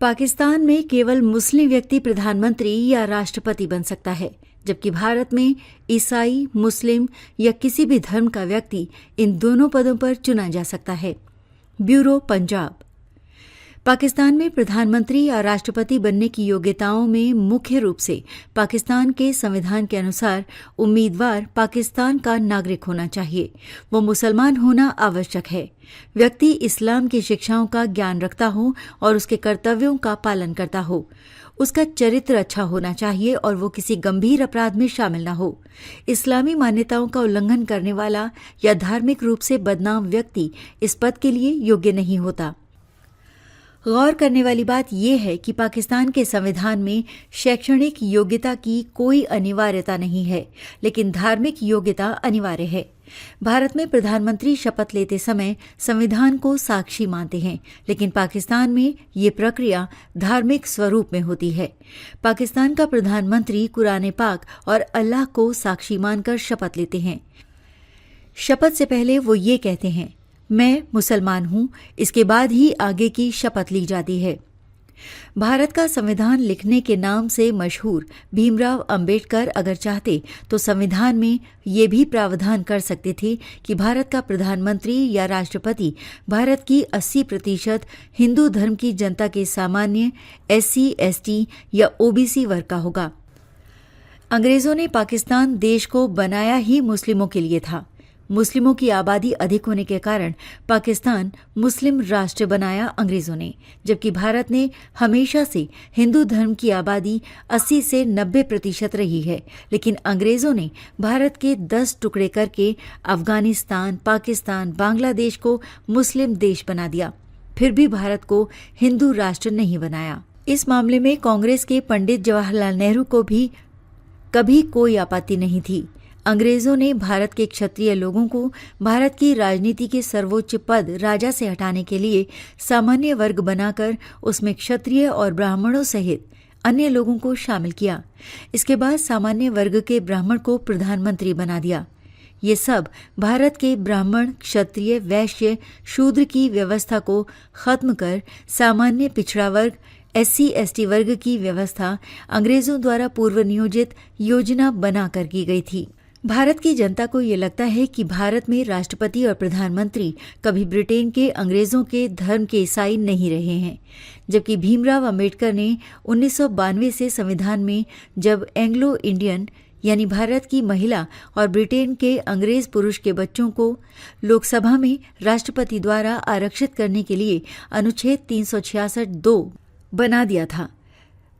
पाकिस्तान में केवल मुस्लिम व्यक्ति प्रधानमंत्री या राष्ट्रपति बन सकता है, जबकि भारत में ईसाई, मुस्लिम या किसी भी धर्म का व्यक्ति इन दोनों पदों पर चुना जा सकता है। ब्यूरो पंजाब। पाकिस्तान में प्रधानमंत्री या राष्ट्रपति बनने की योग्यताओं में मुख्य रूप से पाकिस्तान के संविधान के अनुसार उम्मीदवार पाकिस्तान का नागरिक होना चाहिए। वो मुसलमान होना आवश्यक है। व्यक्ति इस्लाम की शिक्षाओं का ज्ञान रखता हो और उसके कर्तव्यों का पालन करता हो। उसका चरित्र अच्छा होना चाहिए और वो किसी गंभीर अपराध में शामिल न हो। इस्लामी मान्यताओं का उल्लंघन करने वाला या धार्मिक रूप से बदनाम व्यक्ति इस पद के लिए योग्य नहीं होता। गौर करने वाली बात यह है कि पाकिस्तान के संविधान में शैक्षणिक योग्यता की कोई अनिवार्यता नहीं है, लेकिन धार्मिक योग्यता अनिवार्य है। भारत में प्रधानमंत्री शपथ लेते समय संविधान को साक्षी मानते हैं, लेकिन पाकिस्तान में ये प्रक्रिया धार्मिक स्वरूप में होती है। पाकिस्तान का प्रधानमंत्री कुरान पाक और अल्लाह को साक्षी मानकर शपथ लेते हैं। शपथ से पहले वो ये कहते हैं, मैं मुसलमान हूं। इसके बाद ही आगे की शपथ ली जाती है। भारत का संविधान लिखने के नाम से मशहूर भीमराव अंबेडकर अगर चाहते तो संविधान में ये भी प्रावधान कर सकते थे कि भारत का प्रधानमंत्री या राष्ट्रपति भारत की 80% हिंदू धर्म की जनता के सामान्य SC, ST या OBC वर्ग का होगा। अंग्रेजों ने पाकिस्तान देश को बनाया ही मुस्लिमों के लिए था। मुस्लिमों की आबादी अधिक होने के कारण पाकिस्तान मुस्लिम राष्ट्र बनाया अंग्रेजों ने, जबकि भारत ने हमेशा से हिंदू धर्म की आबादी 80 से 90% रही है। लेकिन अंग्रेजों ने भारत के 10 टुकड़े करके अफगानिस्तान, पाकिस्तान, बांग्लादेश को मुस्लिम देश बना दिया। फिर भी भारत को हिंदू राष्ट्र नहीं बनाया। इस मामले में कांग्रेस के पंडित जवाहरलाल नेहरू को भी कभी कोई आपत्ति नहीं थी। अंग्रेजों ने भारत के क्षत्रिय लोगों को भारत की राजनीति के सर्वोच्च पद राजा से हटाने के लिए सामान्य वर्ग बनाकर उसमें क्षत्रिय और ब्राह्मणों सहित अन्य लोगों को शामिल किया। इसके बाद सामान्य वर्ग के ब्राह्मण को प्रधानमंत्री बना दिया। ये सब भारत के ब्राह्मण, क्षत्रिय, वैश्य, शूद्र की व्यवस्था को खत्म कर सामान्य पिछड़ा वर्ग SC, ST वर्ग की व्यवस्था अंग्रेजों द्वारा पूर्व नियोजित योजना बनाकर की गई थी। भारत की जनता को ये लगता है कि भारत में राष्ट्रपति और प्रधानमंत्री कभी ब्रिटेन के अंग्रेजों के धर्म के ईसाई नहीं रहे हैं, जबकि भीमराव अंबेडकर ने 1992 से संविधान में जब एंग्लो इंडियन यानी भारत की महिला और ब्रिटेन के अंग्रेज पुरुष के बच्चों को लोकसभा में राष्ट्रपति द्वारा आरक्षित करने के लिए अनुच्छेद 366(2) बना दिया था,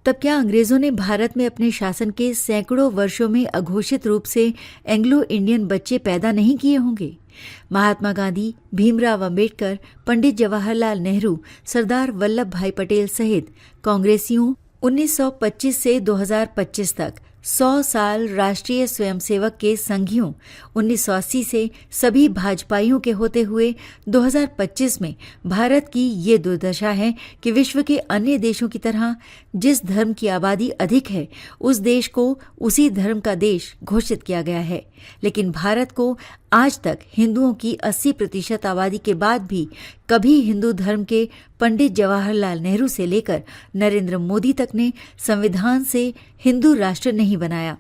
तब क्या अंग्रेजों ने भारत में अपने शासन के सैकड़ों वर्षों में अघोषित रूप से एंग्लो इंडियन बच्चे पैदा नहीं किए होंगे? महात्मा गांधी, भीमराव अंबेडकर, पंडित जवाहरलाल नेहरू, सरदार वल्लभ भाई पटेल सहित कांग्रेसियों 1925 से 2025 तक 100 साल राष्ट्रीय स्वयंसेवक के संघियों 1980 से सभी भाजपाइयों के होते हुए 2025 में भारत की ये दुर्दशा है कि विश्व के अन्य देशों की तरह जिस धर्म की आबादी अधिक है उस देश को उसी धर्म का देश घोषित किया गया है। लेकिन भारत को आज तक हिंदुओं की 80% आबादी के बाद भी कभी हिंदू धर्म के पंडित जवाहरलाल नेहरू से लेकर नरेंद्र मोदी तक ने संविधान से हिंदू राष्ट्र नहीं बनाया,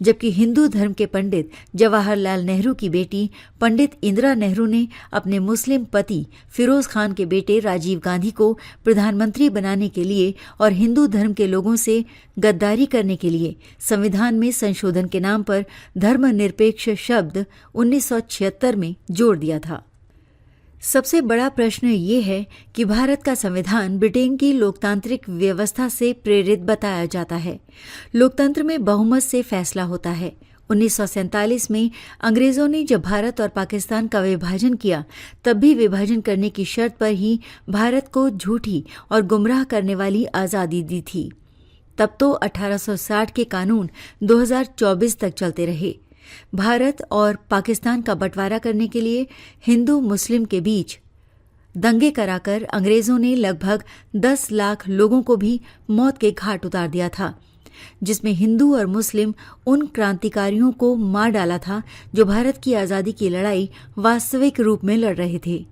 जबकि हिंदू धर्म के पंडित जवाहरलाल नेहरू की बेटी पंडित इंदिरा नेहरू ने अपने मुस्लिम पति फिरोज खान के बेटे राजीव गांधी को प्रधानमंत्री बनाने के लिए और हिंदू धर्म के लोगों से गद्दारी करने के लिए संविधान में संशोधन के नाम पर धर्मनिरपेक्ष शब्द 1976 में जोड़ दिया था। सबसे बड़ा प्रश्न ये है कि भारत का संविधान ब्रिटेन की लोकतांत्रिक व्यवस्था से प्रेरित बताया जाता है। लोकतंत्र में बहुमत से फैसला होता है। 1947 में अंग्रेजों ने जब भारत और पाकिस्तान का विभाजन किया, तब भी विभाजन करने की शर्त पर ही भारत को झूठी और गुमराह करने वाली आज़ादी दी थी। तब तो 1860 के कानून 2024 तक चलते रहे। भारत और पाकिस्तान का बंटवारा करने के लिए हिंदू मुस्लिम के बीच दंगे कराकर अंग्रेजों ने लगभग 10 लाख लोगों को भी मौत के घाट उतार दिया था। जिसमें हिंदू और मुस्लिम उन क्रांतिकारियों को मार डाला था जो भारत की आजादी की लड़ाई वास्तविक रूप में लड़ रहे थे।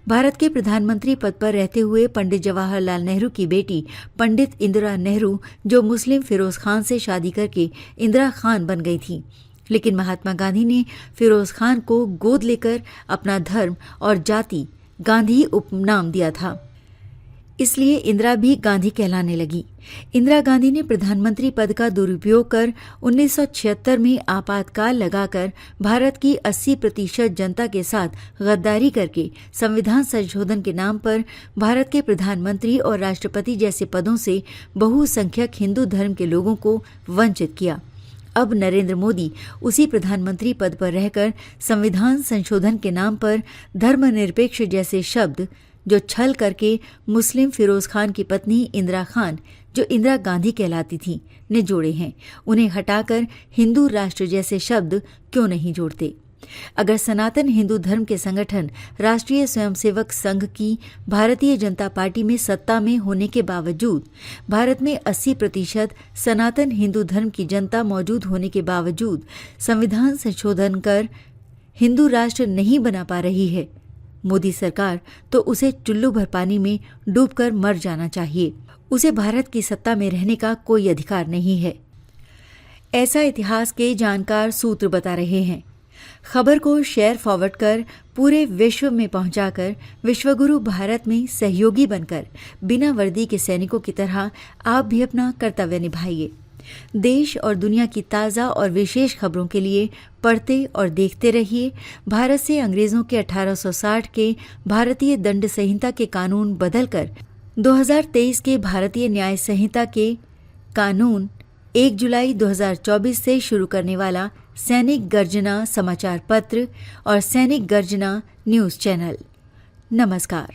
भारत के प्रधानमंत्री पद पर रहते हुए पंडित जवाहरलाल नेहरू की बेटी पंडित इंदिरा नेहरू, जो मुस्लिम फिरोज खान से शादी करके इंदिरा खान बन गई थी, लेकिन महात्मा गांधी ने फिरोज खान को गोद लेकर अपना धर्म और जाति गांधी उपनाम दिया था, इसलिए इंदिरा भी गांधी कहलाने लगी। इंदिरा गांधी ने प्रधानमंत्री पद का दुरुपयोग कर 1976 में आपातकाल लगाकर भारत की 80% जनता के साथ गद्दारी करके संविधान संशोधन के नाम पर भारत के प्रधानमंत्री और राष्ट्रपति जैसे पदों से बहुसंख्यक हिंदू धर्म के लोगों को वंचित किया। अब नरेंद्र मोदी उसी प्रधानमंत्री पद पर रहकर संविधान संशोधन के नाम पर धर्मनिरपेक्ष जैसे शब्द, जो छल करके मुस्लिम फिरोज खान की पत्नी इंदिरा खान, जो इंदिरा गांधी कहलाती थी, ने जोड़े हैं। उन्हें हटाकर हिंदू राष्ट्र जैसे शब्द क्यों नहीं जोड़ते? अगर सनातन हिंदू धर्म के संगठन राष्ट्रीय स्वयंसेवक संघ की भारतीय जनता पार्टी में सत्ता में होने के बावजूद, भारत में 80% सनातन हिंदू धर्म की जनता मौजूद होने के बावजूद संविधान संशोधन कर हिंदू राष्ट्र नहीं बना पा रही है, मोदी सरकार तो उसे चुल्लू भर पानी में डूबकर मर जाना चाहिए। उसे भारत की सत्ता में रहने का कोई अधिकार नहीं है, ऐसा इतिहास के जानकार सूत्र बता रहे हैं। खबर को शेयर फॉरवर्ड कर पूरे विश्व में पहुंचाकर विश्वगुरु भारत में सहयोगी बनकर बिना वर्दी के सैनिकों की तरह आप भी अपना कर्तव्य निभाइए। देश और दुनिया की ताज़ा और विशेष खबरों के लिए पढ़ते और देखते रहिए भारत से अंग्रेजों के 1860 के भारतीय दंड संहिता के कानून बदलकर 2023 के भारतीय न्याय संहिता के कानून 1 जुलाई 2024 से शुरू करने वाला सैनिक गर्जना समाचार पत्र और सैनिक गर्जना न्यूज़ चैनल। नमस्कार।